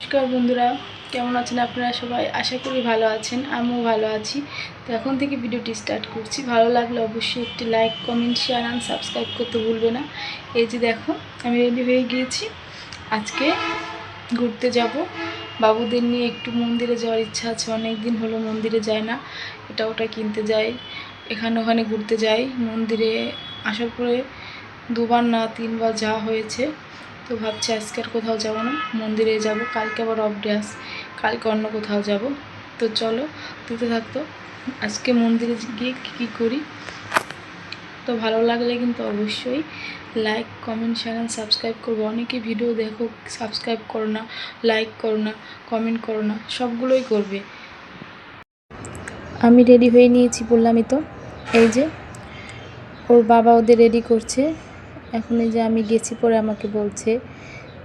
নমস্কার বন্ধুরা, কেমন আছেন আপনারা সবাই? আশা করি ভালো আছেন, আমিও ভালো আছি। তো এখন থেকে ভিডিওটি স্টার্ট করছি। ভালো লাগলে অবশ্যই একটি like, comment, share and subscribe করতে ভুলবে না। এই যে দেখো, আমি রেডি হয়ে গিয়েছি। আজকে ঘুরতে যাব, বাবুদের নিয়ে একটু মন্দিরে যাওয়ার ইচ্ছা আছে। অনেক দিন হলো মন্দিরে যায় না, এটা ওটা কিনতে যাই, এখানে ওখানে ঘুরতে যাই। মন্দিরে আসার পরে দুবার না তিনবার যাওয়া হয়েছে। তো ভাবছি আজকে আর কোথাও যাবো না, মন্দিরে যাব। কালকে আবার অফ ডে আছে, কালকে অন্য কোথাও যাব। তো চলো দেখতে থাকতো আজকে মন্দিরে গিয়ে কী করি। তো ভালো লাগলে কিন্তু অবশ্যই like, comment, share and subscribe করবো। অনেকে ভিডিও দেখো, সাবস্ক্রাইব করো না, লাইক করো না, কমেন্ট করো না, সবগুলোই করবে। আমি রেডি হয়ে নিয়েছি বললামই তো। এই যে ওর বাবা ওদের রেডি করছে। এখন এই যে আমি গেছি পরে আমাকে বলছে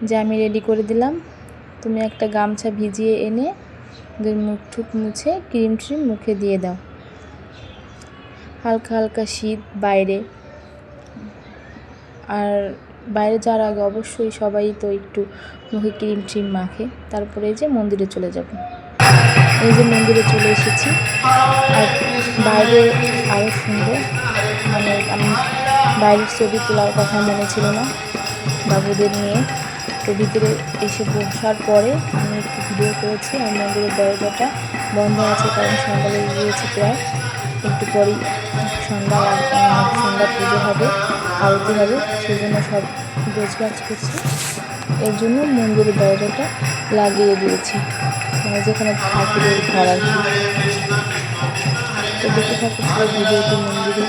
যে আমি রেডি করে দিলাম, তুমি একটা গামছা ভিজিয়ে এনে ওদের মুখ ঠুক মুছে ক্রিম ট্রিম মুখে দিয়ে দাও। হালকা হালকা শীত বাইরে, আর বাইরে যাওয়ার আগে অবশ্যই সবাই তো একটু মুখে ক্রিম ট্রিম মাখে। তারপরে এই যে মন্দিরে চলে যাব। এই যে মন্দিরে চলে এসেছি, আর বাইরে আরও সুন্দর। মানে আমি বাইরের ছবি তোলার কথা মনে ছিল না বাবুদের নিয়ে। তো ভিতরে এসে বসার পরে আমি একটু ভিডিও করেছি। আর মন্দিরের দরজাটা বন্ধ আছে, কারণ সন্ধ্যা লেগে গিয়েছে প্রায়। একটু পরেই সন্ধ্যা পুজো হবে, আরতি হবে, সেই জন্য সব গোছগাছ করছি। এর জন্য মন্দিরের দরজাটা লাগিয়ে দিয়েছি, মানে যেখানে ঠাকুরের ঘর আর কি। তো দেখে থাকো পুরো ভিডিওটি মন্দিরে।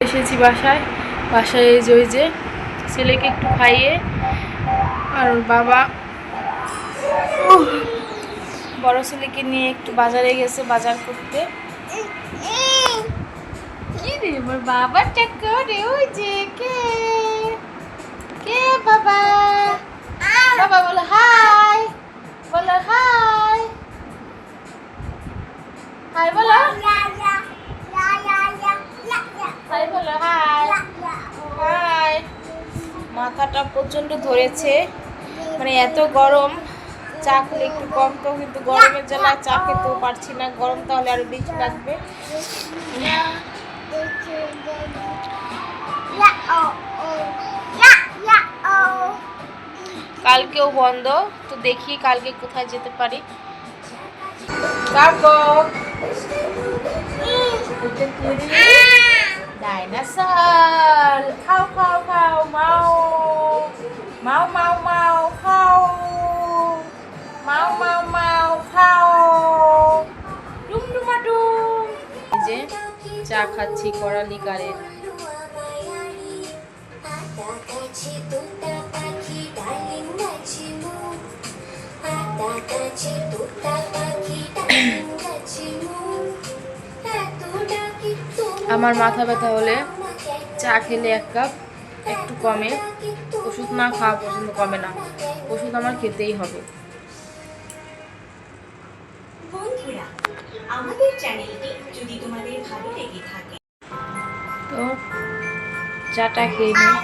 এসেছি বাসায় এই যে ছেলেকে একটু খাইয়ে, আর ওর বাবা বড় ছেলেকে নিয়ে একটু বাজারে গেছে বাজার করতে। কি রে আমার বাবাটা করে, ওই যে কে কে বাবা, বাবা বলো হাই, বলো হাই, হাই বলো, হাই বলো, হাই হাই। মাথাটা প্রচন্ড ধরেছে, মানে এত গরম, চা খেলে একটু কম, তো কিন্তু গরমের জ্বালা চা খেতেও পারছি না, গরম তাহলে আরো বেশি লাগবে। কালকেও বন্ধ, তো দেখি কালকে কোথায় যেতে পারি। ডাইনোসর খাও খাও খাও, মাও মাও মাও মাও খাও, মাও মাও মাও খাও, ডুমডুমাডুম। এই যে চা খাচ্ছি কড়া লিকারের। আমার মাথা ব্যথা হলে চা খেলে 1 কাপ একটু কমে, ওষুধ না খাওয়া পর্যন্ত কমে না, ওষুধ আমার খেতেই হবে। বন্ধুরা, আমাদের চ্যানেলটি যদি তোমাদের ভালো লেগে থাকে তো চাটা খেয়ে নিই,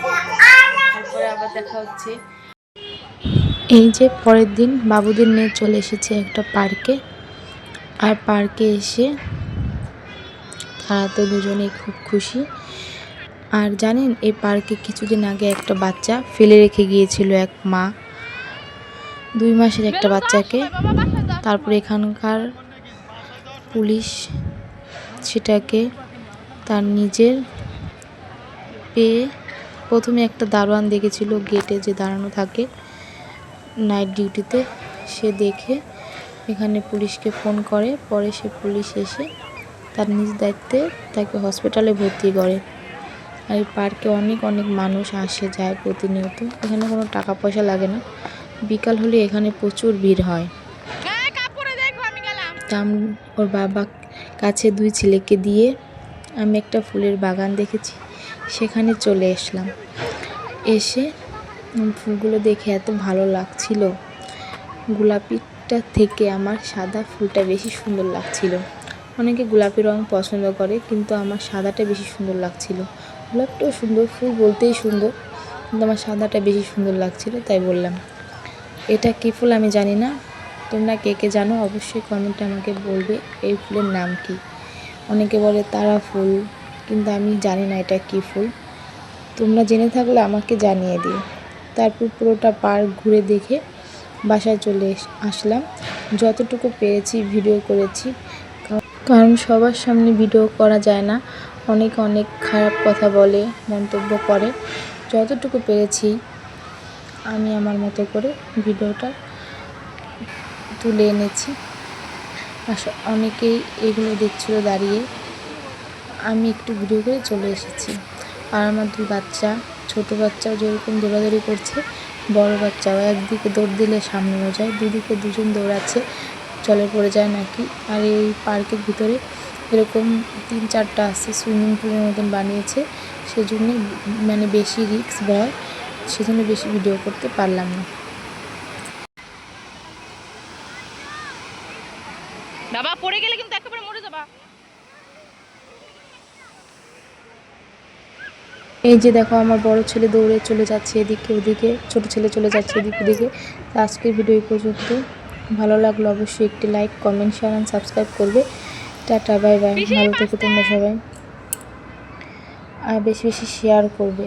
তারপরে আবার দেখা হচ্ছে। এই যে পরের দিন বাবুদের নিয়ে চলে এসেছে একটা পার্কে, আর পার্কে এসে তারা তো দুজনেই খুব খুশি। আর জানেন, এই পার্কে কিছুদিন আগে একটা বাচ্চা ফেলে রেখে গিয়েছিল এক মা, 2 মাসের একটা বাচ্চাকে। তারপরে এখানকার পুলিশ সেটাকে তার নিজের পেয়ে, প্রথমে একটা দারোয়ান দেখেছিল গেটে যে দাঁড়ানো থাকে নাইট ডিউটিতে, সে দেখে এখানে পুলিশকে ফোন করে, পরে সে পুলিশ এসে তার নিজ দায়িত্বে তাকে হসপিটালে ভর্তি করে। আর এই পার্কে অনেক মানুষ আসে যায় প্রতিনিয়ত, এখানে কোনো টাকা পয়সা লাগে না, বিকাল হলে এখানে প্রচুর ভিড় হয়। ওর বাবা কাছে 2 ছেলেকে দিয়ে আমি একটা ফুলের বাগান দেখেছি, সেখানে চলে আসলাম। এসে ফুলগুলো দেখে এত ভালো লাগছিল, গোলাপিটা থেকে আমার সাদা ফুলটা বেশি সুন্দর লাগছিল। অনেকে গোলাপি রং পছন্দ করে, কিন্তু আমার সাদাটা বেশি সুন্দর লাগছিল। গোলাপটাও সুন্দর, ফুল বলতেই সুন্দর, কিন্তু আমার সাদাটা বেশি সুন্দর লাগছিল, তাই বললাম। এটা কী ফুল আমি জানি না, তোমরা কে কে জানো অবশ্যই কমেন্টে আমাকে বলবে এই ফুলের নাম কি। অনেকে বলে তারা ফুল, কিন্তু আমি জানি না এটা কী ফুল, তোমরা জেনে থাকলে আমাকে জানিয়ে দিও। তারপর পুরোটা পার্ক ঘুরে দেখে বাসায় চলে আসলাম। যতটুকু পেরেছি ভিডিও করেছি, কারণ সবার সামনে ভিডিও করা যায় না, অনেক খারাপ কথা বলে, মন্তব্য করে। যতটুকু পেরেছি আমি আমার মতো করে ভিডিওটা তুলে এনেছি। অনেকেই এগুলো দেখছিল দাঁড়িয়ে, আমি একটু ভিডিও করে চলে এসেছি। আর আমার 2 বাচ্চা, ছোট বাচ্চাও যেরকম দৌড়াদৌড়ি করছে, বড় বাচ্চাও একদিকে দৌড় দিলে সামনেও যায়, দুদিকে দুজন দৌড়াচ্ছে, জলে পড়ে যায় নাকি। আর এই পার্কের ভিতরে এরকম 3-4টা আছে, সুইমিং পুলের মতন বানিয়েছে, সেজন্য মানে বেশি রিস্ক ভয়, সেজন্য বেশি ভিডিও করতে পারলাম না। বাবা পড়ে গেলে কিন্তু একেবারে মরে যাবা। এই যে দেখো আমার বড় ছেলে দৌড়ে চলে যাচ্ছে এদিকে ওদিকে, ছোট ছেলে চলে যাচ্ছে এদিক ওদিকে। তো আজকের ভিডিও এই পর্যন্ত, ভালো লাগলো অবশ্যই একটি like, comment, share and subscribe করবে। টাটা, বাই বাই, ভালো থেকো তোমরা সবাই, আর বেশি শেয়ার করবে।